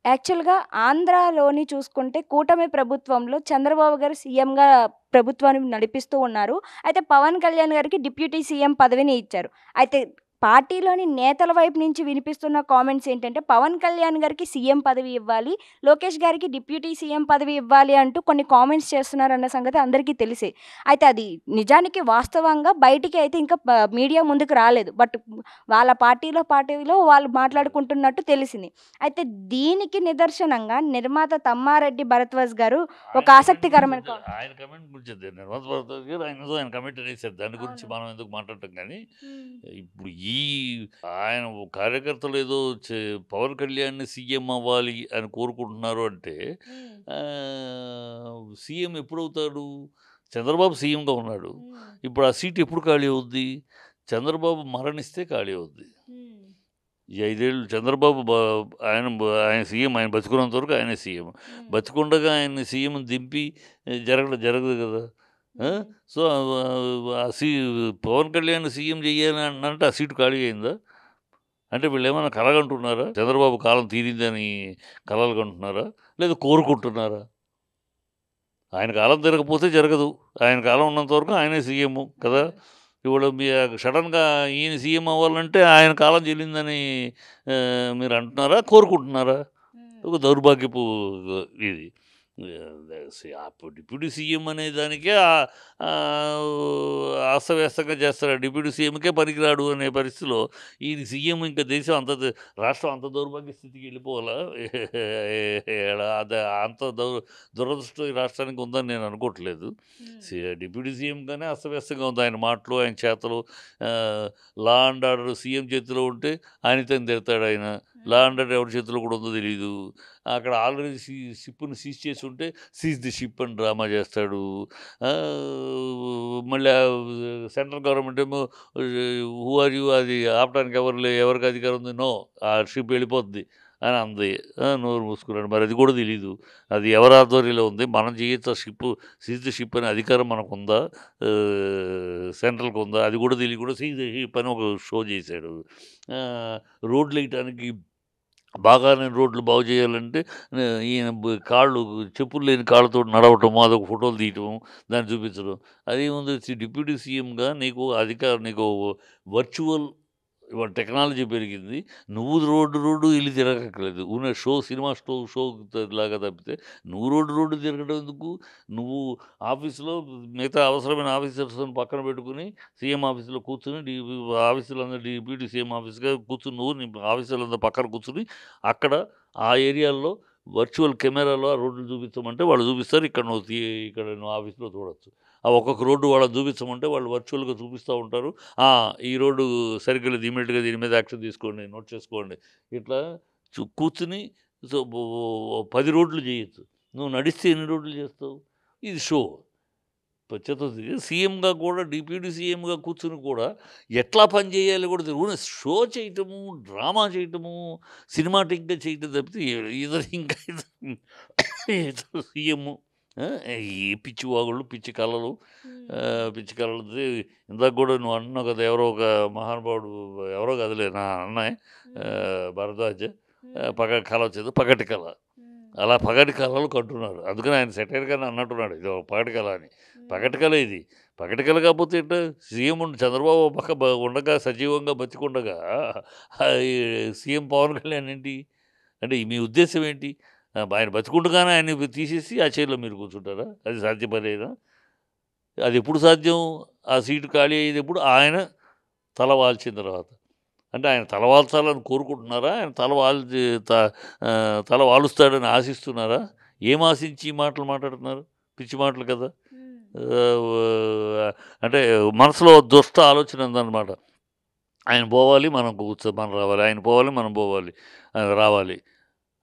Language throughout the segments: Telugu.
యాక్చువల్‌గా ఆంధ్రాలోని చూసుకుంటే కూటమి ప్రభుత్వంలో చంద్రబాబు గారు సీఎంగా ప్రభుత్వాన్ని నడిపిస్తూ ఉన్నారు. అయితే పవన్ కళ్యాణ్ గారికి డిప్యూటీ సీఎం పదవిని ఇచ్చారు. అయితే పార్టీలోని నేతల వైపు నుంచి వినిపిస్తున్న కామెంట్స్ ఏంటంటే పవన్ కళ్యాణ్ గారికి సీఎం పదవి ఇవ్వాలి, లోకేష్ గారికి డిప్యూటీ సీఎం పదవి ఇవ్వాలి అంటూ కొన్ని కామెంట్స్ చేస్తున్నారన్న సంగతి అందరికీ తెలిసే. అయితే అది నిజానికి వాస్తవంగా బయటికి అయితే ఇంకా మీడియా ముందుకు రాలేదు. బట్ వాళ్ళ పార్టీలో వాళ్ళు మాట్లాడుకుంటున్నట్టు తెలిసింది. అయితే దీనికి నిదర్శనంగా నిర్మాత తమ్మారెడ్డి భరద్వాజ్ గారు ఒక ఆసక్తికరమైన ఆయన కమెంట్ గురించి నిర్మల్ భరద్వాజ్ గారు ఆయన కమెంట్ అనేసారు. దాని గురించి మనం ఎందుకు మాట్లాడటం కానీ ఇప్పుడు ఆయన కార్యకర్తలు ఏదో పవన్ కళ్యాణ్ సీఎం అవ్వాలి అని కోరుకుంటున్నారు అంటే సీఎం ఎప్పుడవుతాడు? చంద్రబాబు సీఎంగా ఉన్నాడు. ఇప్పుడు ఆ సీట్ ఎప్పుడు ఖాళీ అవుద్ది? చంద్రబాబు మరణిస్తే ఖాళీ అవుద్ది. ఈ 5 ఏళ్ళు చంద్రబాబు ఆయన సీఎం, ఆయన బతికున్నంత వరకు ఆయనే సీఎం. బతికుండగా ఆయన్ని సీఎం దింపి జరగదు కదా. సో పవన్ కళ్యాణ్ సీఎం చెయ్యాలని అంటే ఆ సీటు ఖాళీ అయిందా? అంటే వీళ్ళు ఏమైనా కలగంటున్నారా? చంద్రబాబు కాలం తీరిందని కలలు కంటున్నారా? లేదా కోరుకుంటున్నారా? ఆయన కాలం తిరగకపోతే జరగదు. ఆయన కాలం ఉన్నంత వరకు ఆయనే సీఎం కదా. ఇప్పుడు సడన్గా ఈయన సీఎం అవ్వాలంటే ఆయన కాలం చెల్లిందని మీరు అంటున్నారా, కోరుకుంటున్నారా? ఒక దౌర్భాగ్యపు ఇది. డిప్యూటీ సీఎం అనే దానికే అస్తవ్యస్తంగా చేస్తారు. డిప్యూటీ సీఎంకే పనికిరాడు అనే పరిస్థితిలో ఈయన సీఎం ఇంకా దేశం రాష్ట్రం అంత దౌర్భాగ్య స్థితికి వెళ్ళిపోవాలా? అంత దురదృష్టం ఈ రాష్ట్రానికి ఉందని నేను అనుకోవట్లేదు. డిప్యూటీ సీఎంగానే అస్తవ్యస్తంగా ఉంది ఆయన మాటలు, ఆయన చేతలు. లా అండ్ ఆర్డర్ సీఎం చేతిలో ఉంటే ఆయనతో తిడతాడు ఆయన. లా అండ్ ఆర్డర్ ఎవరి చేతిలో కూడా ఉందో తెలియదు. అక్కడ ఆల్రెడీ షిప్ను సీజ్ చేసి ఉంటే సీజ్ ది షిప్ అని డ్రామా చేస్తాడు. మళ్ళీ సెంట్రల్ గవర్నమెంట్ ఏమో హూ ఆర్ యూ, అది ఆపడానికి ఎవరికి అధికారం ఉంది? నో, ఆ షిప్ వెళ్ళిపోద్ది అని అంది. నోరు మూసుకున్నాడు. మరి అది కూడా తెలీదు. అది ఎవరి ఆధ్వర్యంలో ఉంది? మనం చేయొచ్చా సీజ్ ది షిప్ అనే అధికారం మనకు ఉందా? సెంట్రల్కి ఉందా? అది కూడా కూడా సీజ్ ది షిప్ అని ఒక షో చేశాడు. రోడ్లు వేయటానికి బాగానే రోడ్లు బాగు చేయాలంటే ఈయన చెప్పులు లేని కాళ్ళతో నడవటము, అదొక ఫోటోలు తీయటం, దాన్ని చూపించడం. అదేముంది? డిప్యూటీ సీఎంగా నీకు నీకు వర్చువల్ ఇవాళ టెక్నాలజీ పెరిగింది. నువ్వు రోడ్డు ఇల్లు తిరగక్కర్లేదు. ఉన్న సినిమా షో లాగా తప్పితే నువ్వు రోడ్డు తిరగడం ఎందుకు? నువ్వు ఆఫీసులో మిగతా అవసరమైన ఆఫీసర్స్ని పక్కన పెట్టుకుని సీఎం ఆఫీసులో కూర్చుని ఆఫీసులందరూ డిప్యూటీ సీఎం ఆఫీస్గా కూర్చుని నువ్వు ఆఫీసులందరూ పక్కన కూర్చుని అక్కడ ఆ ఏరియాల్లో వర్చువల్ కెమెరాలో ఆ రోడ్లు చూపించమంటే వాళ్ళు చూపిస్తారు. ఇక్కడ నువ్వు ఆఫీస్లో చూడొచ్చు. ఆ ఒక్కొక్క రోడ్డు వాళ్ళని చూపించమంటే వాళ్ళు వర్చువల్గా చూపిస్తూ ఉంటారు. ఈ రోడ్డు సరిగ్గా లేదు, ఇమీడియట్గా దీని మీద యాక్షన్ తీసుకోండి, నోట్ చేసుకోండి. ఇట్లా కూర్చుని 10 రోడ్లు చేయొచ్చు. నువ్వు నడిస్తే ఎన్ని రోడ్లు చేస్తావు? ఇది షో. సీఎంగా కూడా డిప్యూటీ సీఎంగా కూర్చుని కూడా ఎట్లా పని చేయాలి కూడా తెలియదు. షో చేయటము, డ్రామా చేయటము, సినిమాటిక్గా చేయటం తప్పితే ఇంకా సీఎం ఈ పిచ్చి వాగుళ్ళు, పిచ్చి కళలు ఇందాక కూడా నువ్వు అంటున్నావు కదా, ఎవరో ఒక మహానుభావుడు, ఎవరో కదలే నా అన్నయ్య భరద్వాజ్, కళ వచ్చేది పగటి కళ. అలా పగటి కళలు కంటున్నారు. అందుకని ఆయన సెటైర్గానే అన్నట్టున్నాడు, ఇది ఒక పగటి కళ అని. పగటి కళ ఇది. పగటి కళ కాకపోతే ఏంటో సీఎం చంద్రబాబు పక్క ఉండగా, సజీవంగా బతికుండగా సీఎం పవన్ కళ్యాణ్ ఏంటి అంటే మీ ఉద్దేశం ఏంటి? ఆయన బతికుండగానే ఆయన తీసేసి ఆ చైర్లో మీరు కూర్చుంటారా? అది సాధ్యపడేదా? అది ఎప్పుడు సాధ్యం? ఆ సీటు ఖాళీ అయ్యేది ఎప్పుడు? ఆయన తల వాల్చిన తర్వాత. అంటే ఆయన తల వాల్చాలని కోరుకుంటున్నారా? ఆయన తల వాలుస్తాడని ఆశిస్తున్నారా? ఏం ఆశించి మాటలు మాట్లాడుతున్నారు? పిచ్చి మాటలు కదా. అంటే మనసులో దుష్ట ఆలోచన ఉందన్నమాట. ఆయన పోవాలి, మనం రావాలి. ఆయన పోవాలి, మనం పోవాలి, రావాలి.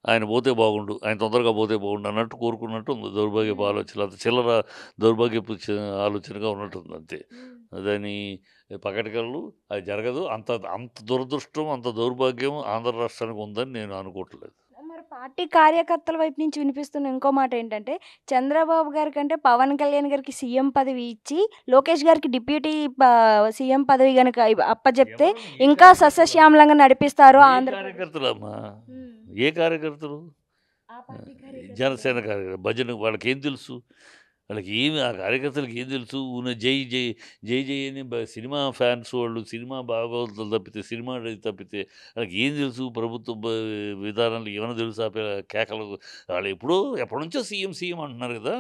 ఆయన పోతే బాగుండు, ఆయన తొందరగా పోతే బాగుండు అన్నట్టు కోరుకున్నట్టు ఉంది. దౌర్భాగ్యపు ఆలోచన, అంత చిల్లర దౌర్భాగ్యపు ఆలోచనగా ఉన్నట్టుంది అంతే. దాని పకటికలు అది జరగదు. అంత దురదృష్టం, అంత దౌర్భాగ్యం ఆంధ్ర రాష్ట్రానికి ఉందని నేను అనుకోవట్లేదు. మరి పార్టీ కార్యకర్తల వైపు నుంచి వినిపిస్తున్న ఇంకో మాట ఏంటంటే, చంద్రబాబు గారి కంటే పవన్ కళ్యాణ్ గారికి సీఎం పదవి ఇచ్చి, లోకేష్ గారికి డిప్యూటీ సీఎం పదవి కనుక అప్పచెప్తే ఇంకా సస్యశ్యామలంగా నడిపిస్తారు ఆంధ్ర. కార్యకర్తలమ్మా, ఏ కార్యకర్తలు? జనసేన కార్యకర్త భజన వాళ్ళకేం తెలుసు? వాళ్ళకి ఏమి ఆ కార్యకర్తలకి ఏం తెలుసు? జై జై జై జై అని సినిమా ఫ్యాన్స్ వాళ్ళు సినిమా భాగవతాలు తప్పితే సినిమా తప్పితే వాళ్ళకి ఏం తెలుసు? ప్రభుత్వ విధానాలు ఏమైనా తెలుసా? కేకలు వాళ్ళు ఎప్పటినుంచో సీఎం సీఎం అంటున్నారు కదా!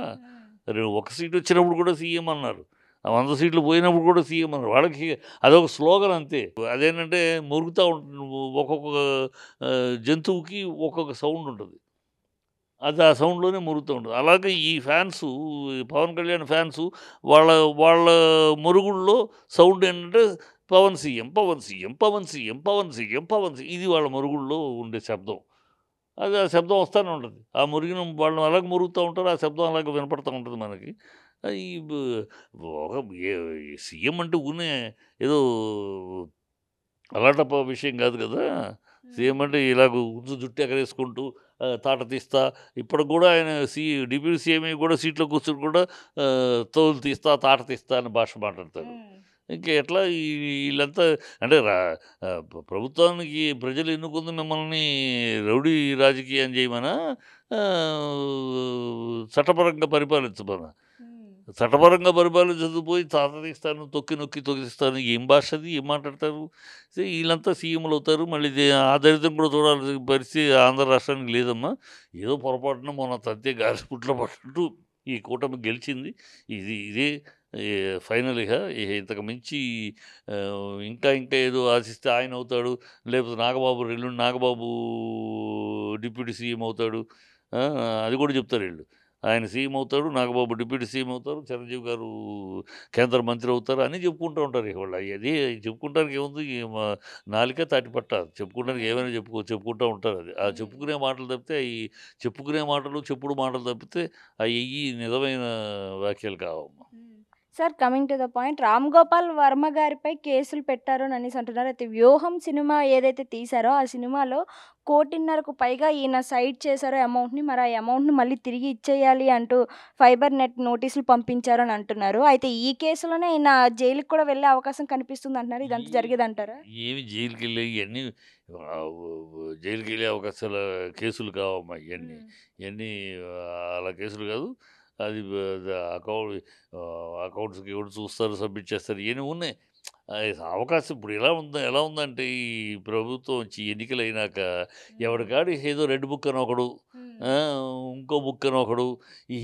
ఒక సీట్ వచ్చినప్పుడు కూడా సీఎం అన్నారు. 100 సీట్లు పోయినప్పుడు కూడా సీఎం అన్నారు. వాళ్ళకి అదొక స్లోగన్ అంతే. అదేంటంటే మురుగుతా ఉంటుంది. ఒక్కొక్క జంతువుకి ఒక్కొక్క సౌండ్ ఉంటది. అది ఆ సౌండ్‌లోనే మురుగుతూ ఉంటది. అలాగే ఈ ఫ్యాన్సు పవన్ కళ్యాణ్ ఫ్యాన్సు వాళ్ళ వాళ్ళ మురుగుడులో సౌండ్ ఏంటంటే Pawan CM, Pawan CM, Pawan CM, Pawan CM, Pawan C ఇది వాళ్ళ మురుగుడులో ఉండే శబ్దం. అది ఆ శబ్దం వస్తానే ఉంటది. ఆ మురిగిన వాళ్ళు అలాగే మురుగుతా ఉంటారు. ఆ శబ్దం అలాగే వినపడతా ఉంటది మనకి. ఈ బ్ ఒక ఏ సీఎం అంటే ఊరినే ఏదో అలాటప్ప విషయం కాదు కదా! సీఎం అంటే ఇలాగ జుట్టు ఎగరేసుకుంటూ తాట తీస్తా ఇప్పటికి కూడా ఆయన డిప్యూటీ సీఎం కూడా సీట్‌లో కూర్చొని కూడా తోలు తీస్తా, తాట తీస్తా అని భాష మాట్లాడతాడు. ఇంకా ఎట్లా ఈళ్ళంతా అంటే ప్రభుత్వానికి ప్రజలు ఎన్నుకుంది మిమ్మల్ని రౌడీ రాజకీయం చేయమనా? చట్టపరంగా పరిపాలించమనా? చట్టపరంగా పరిపాలించదు పోయి తాత తీస్తాను, తొక్కి నొక్కి తొక్కిస్తాను. ఏం భాష అది? ఏం మాట్లాడతారు? వీళ్ళంతా సీఎంలు అవుతారు. మళ్ళీ ఆ దరిద్రం కూడా చూడాల్సిన పరిస్థితి ఆంధ్ర రాష్ట్రానికి లేదమ్మా. ఏదో పొరపాటున మొన్న తంతే గాలిపుట్లో పడ్డట్టు ఈ కూటమి గెలిచింది. ఇదే ఫైనల్ ఇంతకు మించి ఇంకా ఇంకా ఏదో ఆశిస్తే ఆయన అవుతాడు. లేకపోతే ఎల్లుండి నాగబాబు డిప్యూటీ సీఎం అవుతాడు. అది కూడా చెప్తారు వీళ్ళు. ఆయన సీఎం అవుతాడు. నాగబాబు డిప్యూటీ సీఎం అవుతారు. చిరంజీవి గారు కేంద్ర మంత్రి అవుతారు అని చెప్పుకుంటూ ఉంటారు ఇక వాళ్ళు. అది చెప్పుకుంటానికి ఏముంది? నాలుక తాటిపట్ట. చెప్పుకుంటానికి ఏమైనా చెప్పుకుంటూ ఉంటారు అది. ఆ చెప్పుకునే మాటలు తప్పితే చెప్పుకునే మాటలు, చెప్పుడు మాటలు తప్పితే అయ్యి నిజమైన వ్యాఖ్యలు కావమ్మా. Sir coming to the point, Ram Gopal Varma గారిపై కేసులు పెట్టారు అని అనేసి అంటున్నారు. అయితే వ్యూహం సినిమా ఏదైతే తీశారో ఆ సినిమాలో 1,50,00,000కు పైగా ఈయన సైడ్ చేశారో అమౌంట్‌ని. మరి ఆ అమౌంట్‌ని మళ్ళీ తిరిగి ఇచ్చేయాలి అంటూ ఫైబర్ నెట్ నోటీసులు పంపించారు అని అంటున్నారు. అయితే ఈ కేసులోనే ఈయన జైలుకి కూడా వెళ్ళే అవకాశం కనిపిస్తుంది అంటున్నారు. ఇదంతా జరిగేదంటారా? ఏమి జైలుకెళ్ళే ఇయన్నీ జైలుకెళ్ళే అవకాశాల కేసులు కావమ్మా ఇయన్నీ. ఇయన్నీ అలా కేసులు కాదు. అది అకౌంట్స్‌కి ఎవడు చూస్తారు, సబ్మిట్ చేస్తారు. ఇయన్నీ ఉన్నాయి. అవకాశం ఇప్పుడు ఎలా ఉందంటే ఈ ప్రభుత్వం వచ్చి ఎన్నికలయినాక ఎవడికాడు ఏదో రెడ్ బుక్ అని ఒకడు, ఇంకో బుక్ అని ఒకడు.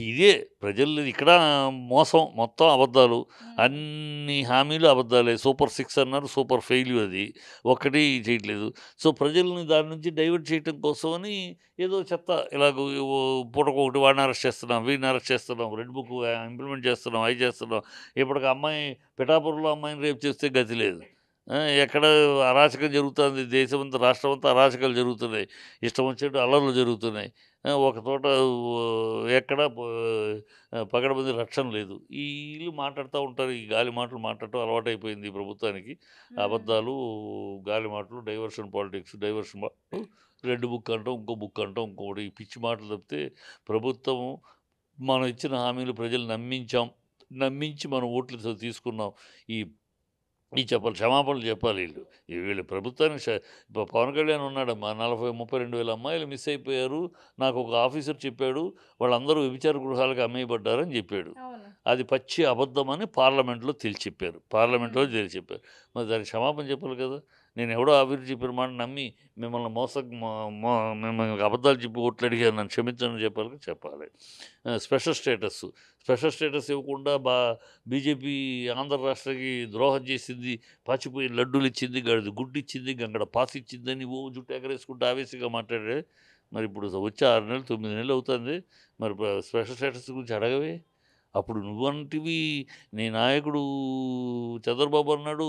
ఇదే ప్రజలు ఇక్కడ మోసం మొత్తం అబద్ధాలు. అన్ని హామీలు అబద్ధాలే. సూపర్ 6 అన్నారు. సూపర్ ఫెయిల్యూర్ అది. ఒక్కటి చేయట్లేదు. సో ప్రజల్ని దాని నుంచి డైవర్ట్ చేయటం కోసమని ఏదో చెత్త ఇలాగ పూటకొకటి వాడిని అరెస్ట్ చేస్తున్నాం, వీడిని అరెస్ట్ చేస్తున్నాం, రెడ్ బుక్ ఇంప్లిమెంట్ చేస్తున్నాం, అవి చేస్తున్నాం. ఇప్పటికి అమ్మాయి పిఠాపురంలో అమ్మాయిని రేపు చేస్తే గతి లేదు. ఎక్కడ అరాచకం జరుగుతుంది. దేశమంతా రాష్ట్రమంతా అరాచకాలు జరుగుతున్నాయి. ఇష్టం వచ్చినట్టు అల్లర్లు జరుగుతున్నాయి. ఒక చోట ఎక్కడ పగడబంది రక్షణ లేదు. వీళ్ళు మాట్లాడుతూ ఉంటారు. ఈ గాలి మాటలు మాట్లాడటం అలవాటైపోయింది ఈ ప్రభుత్వానికి. అబద్ధాలు, గాలి మాటలు, డైవర్షన్ పాలిటిక్స్, డైవర్షన్ మాటలు, రెడ్ బుక్ అంటాం, ఇంకో బుక్ అంటాం, ఇంకోటి ఈ పిచ్చి మాటలు తప్పితే ప్రభుత్వం మనం ఇచ్చిన హామీలు ప్రజలు నమ్మించి మనం ఓట్లు తీసుకున్నాం. ఈ ఈ క్షమాపణలు చెప్పాలి వీళ్ళు. వీళ్ళు ప్రభుత్వానికి పవన్ కళ్యాణ్ ఉన్నాడమ్మా. 32,000 అమ్మాయిలు మిస్ అయిపోయారు. నాకు ఒక ఆఫీసర్ చెప్పాడు. వాళ్ళందరూ వ్యభిచార గృహాలకు అమ్మేయబడ్డారని చెప్పాడు. అది పచ్చి అబద్ధమని పార్లమెంట్లో తేల్చెప్పారు. మరి దానికి క్షమాపణ చెప్పాలి కదా! నేను ఎవడో ఆఫీసర్ చెప్పిన మాట నమ్మి మిమ్మల్ని మిమ్మల్ని అబద్ధాలు చెప్పి ఓట్లు అడిగాను, నన్ను క్షమించండి చెప్పాలి. స్పెషల్ స్టేటస్ ఇవ్వకుండా బీజేపీ ఆంధ్ర రాష్ట్రానికి ద్రోహం చేసింది. పాచిపోయి లడ్డూలు ఇచ్చింది, గుడ్డు ఇచ్చింది, గంగడ పాస్ ఇచ్చిందని జుట్టు ఎగరేసుకుంటూ ఆవేశంగా మాట్లాడారు. మరి ఇప్పుడు వచ్చి 6 నెలలు 9 నెలలు అవుతుంది. మరి స్పెషల్ స్టేటస్ గురించి అడగవే. అప్పుడు నువ్వంటివి నీ నాయకుడు చంద్రబాబు అన్నాడు,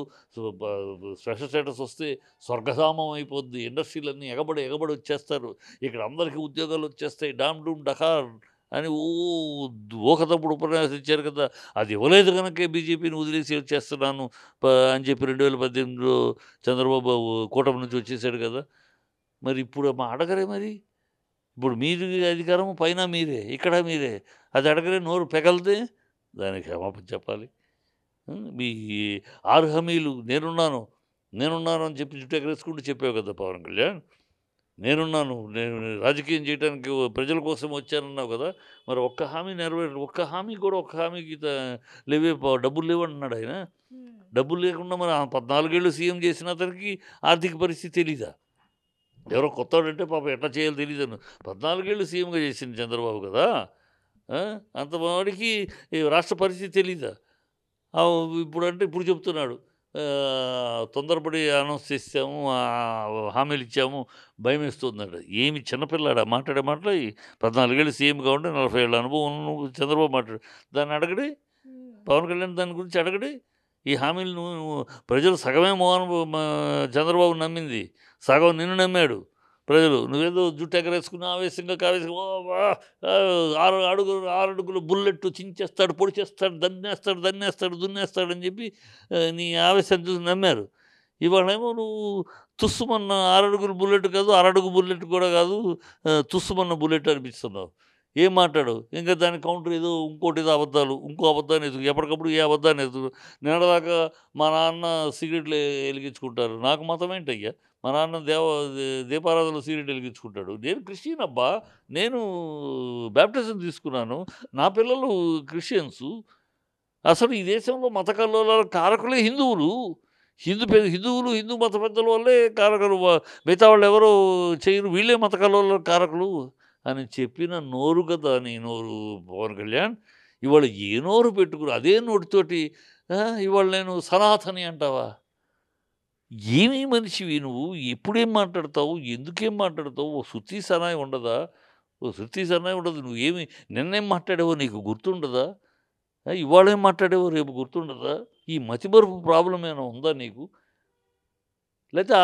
స్పెషల్ స్టేటస్ వస్తే స్వర్గధామం అయిపోద్ది, ఇండస్ట్రీలన్నీ ఎగబడి వచ్చేస్తారు, ఇక్కడ అందరికీ ఉద్యోగాలు వచ్చేస్తాయి, డామ్ డూమ్ డకార్ అని ఊహతప్పుడు ఉపన్యాసం ఇచ్చారు కదా. అది ఇవ్వలేదు కనుకే బీజేపీని వదిలేసి వచ్చేస్తున్నాను అని చెప్పి 2018లో చంద్రబాబు కూటమి నుంచి వచ్చేసాడు కదా. మరి ఇప్పుడు అడగరే మరి. ఇప్పుడు మీరు అధికారం పైన మీరే, ఇక్కడ మీరే. అది అడగరే, నోరు పెగలితే దానికి క్షమాపణ చెప్పాలి. మీ 6 హామీలు నేనున్నాను అని చెప్పి జుట్టు ఎగరేసుకుంటూ చెప్పావు కదా పవన్ కళ్యాణ్. నేను రాజకీయం చేయడానికి ప్రజల కోసం వచ్చానన్నావు కదా! మరి ఒక్క హామీ ఒక్క హామీ కూడా ఒక్క హామీకి లేవే డబ్బులు లేవంటున్నాడు ఆయన. డబ్బులు లేకుండా మరి 14 ఏళ్ళు సీఎం చేసిన అతనికి ఆర్థిక పరిస్థితి తెలీదా? ఎవరో కొత్తోడంటే పాపం ఎట్లా చేయాలో తెలీదను. 14 ఏళ్ళు సీఎంగా చేసింది చంద్రబాబు కదా! ఆ! అంత వాడికి ఈ రాష్ట్ర పరిస్థితి తెలీదా? ఇప్పుడంటే ఇప్పుడు చెప్తున్నాడు. తొందరపడి అనౌన్స్ చేసాము, హామీలు ఇచ్చాము, భయమేస్తుందట. ఏమి చిన్నపిల్లాడా మాట్లాడే మాటలు అయి? 14 ఏళ్ళు సీఎంగా ఉండి 40 ఏళ్ళ అనుభవం నువ్వు చంద్రబాబు మాట్లాడు. దాన్ని అడగడే? పవన్ కళ్యాణ్ దాని గురించి అడగడే? ఈ హామీలు నువ్వు ప్రజలు సగమే చంద్రబాబు నమ్మింది. సగం నిన్ను నమ్మాడు ప్రజలు. నువ్వేదో జుట్టు ఎగరేసుకుని ఆవేశంగా కావేశంగా ఓ వా! 6 అడుగుల బుల్లెట్ చించేస్తాడు, పొడిచేస్తాడు, దన్నేస్తాడు, దున్నేస్తాడని చెప్పి నీ ఆవేశం చూసి నమ్మారు. ఇవాళేమో నువ్వు తుస్సుమన్న 6 అడుగుల బుల్లెట్ కాదు, అరడుగు బుల్లెట్ కూడా కాదు, తుస్సుమన్న బుల్లెట్ అనిపిస్తున్నావు. ఏం మాట్లాడవు? ఇంకా దానికి కౌంటర్ ఏదో ఇంకోటేదో అబద్ధాలు, ఇంకో అబద్ధాన్ని ఎతుకు. ఎప్పటికప్పుడు ఏ అబద్ధాన్ని ఎతుకు. నిన్నటిదాకా మా నాన్న సిగరెట్లు ఎలిగించుకుంటారు. నాకు మతం ఏంటయ్యా? మా నాన్న దీపారాధనలో సిగరెట్ వెలిగించుకుంటాడు. నేను క్రిస్టియన్ అబ్బా! నేను బాప్టిజం తీసుకున్నాను. నా పిల్లలు క్రిస్టియన్సు. అసలు ఈ దేశంలో మత కల్లోలాల కారకులే హిందువులు. హిందువులు, హిందూ మత పెద్దల వల్లే కారకులు. మిగతా వాళ్ళు ఎవరో చేయరు. వీళ్ళే మత కల్లోలాల కారకులు అని చెప్పిన నోరు కదా నీ నోరు పవన్ కళ్యాణ్. ఇవాళ ఏ నోరు పెట్టుకుని అదే నోటితోటి ఇవాళ నేను సనాతని అంటావా? ఏమి మనిషివి నువ్వు? ఎప్పుడేం మాట్లాడతావు? ఎందుకేం మాట్లాడతావు? ఓ శృతి సనాయి ఉండదా? ఓ శృతి సనాయి ఉండదు. నువ్వేమి నిన్నేం మాట్లాడావో నీకు గుర్తుండదా? ఇవాళేం మాట్లాడావో రేపు గుర్తుండదా? ఈ మతిమరుపు ప్రాబ్లం ఏమైనా ఉందా నీకు? లేకపోతే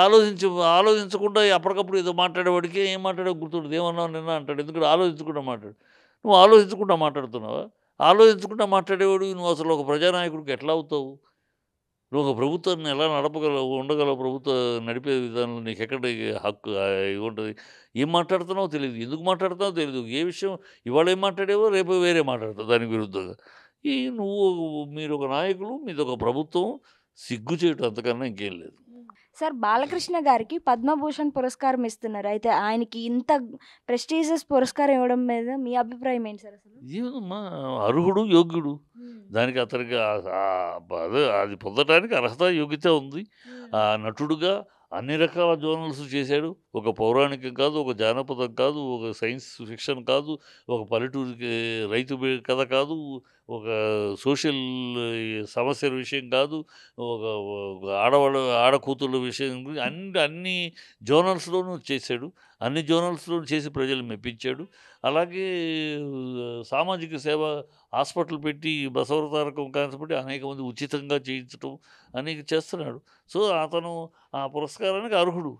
ఆలోచించకుండా అప్పటికప్పుడు ఏదో మాట్లాడేవాడికి ఏం మాట్లాడావో గుర్తుండదు. ఏమన్నావు నిన్న అంటాడు. ఎందుకంటే ఆలోచించకుండా మాట్లాడు. నువ్వు ఆలోచించకుండా మాట్లాడుతున్నావా? ఆలోచించకుండా మాట్లాడేవాడివి నువ్వు అసలు ఒక ప్రజానాయకుడికి ఎట్లా అవుతావు? నువ్వు ఒక ప్రభుత్వాన్ని ఎలా ఉండగలవు? ప్రభుత్వ నడిపే విధానంలో నీకెక్కడ హక్కు ఇది ఉంటది? ఏం మాట్లాడుతున్నావో తెలీదు. ఎందుకు మాట్లాడుతున్నావో తెలీదు. ఏ విషయం ఇవాళ ఏం మాట్లాడావో రేపు వేరే మాట్లాడతావు దానికి విరుద్ధంగా. మీరొక నాయకులు, మీదొక ప్రభుత్వం. సిగ్గు చేయటం అంతకన్నా ఇంకేం లేదు. సార్ బాలకృష్ణ గారికి పద్మభూషణ్ పురస్కారం ఇస్తున్నారు. అయితే ఆయనకి ఇంత ప్రెస్టీజియస్ పురస్కారం ఇవ్వడం మీద మీ అభిప్రాయం ఏంటి సార్ అసలు? ఏమమ్మా అర్హుడు, యోగ్యుడు. దానికి అతనికి అదే అది పొందటానికి అర్హత, యోగ్యత ఉంది. నటుడుగా అన్ని రకాల జోనల్స్ చేశాడు. ఒక పౌరాణికం కాదు, ఒక జానపదం కాదు, ఒక సైన్స్ ఫిక్షన్ కాదు, ఒక పల్లెటూరికి కథ కాదు, ఒక సోషల్ సమస్యల విషయం కాదు, ఒక ఒక ఆడకూతుళ్ళ విషయం గురించి అన్ని జోనల్స్‌లోనూ చేశాడు. అన్ని జోనల్స్‌లోనూ చేసి ప్రజల్ని మెప్పించాడు. అలాగే సామాజిక సేవ హాస్పిటల్ పెట్టి బసవతారకం కాన్సెప్ట్ అనేక మంది ఉచితంగా చేయించటం అనేక చేస్తున్నాడు. సో, అతను ఆ పురస్కారానికి అర్హుడు.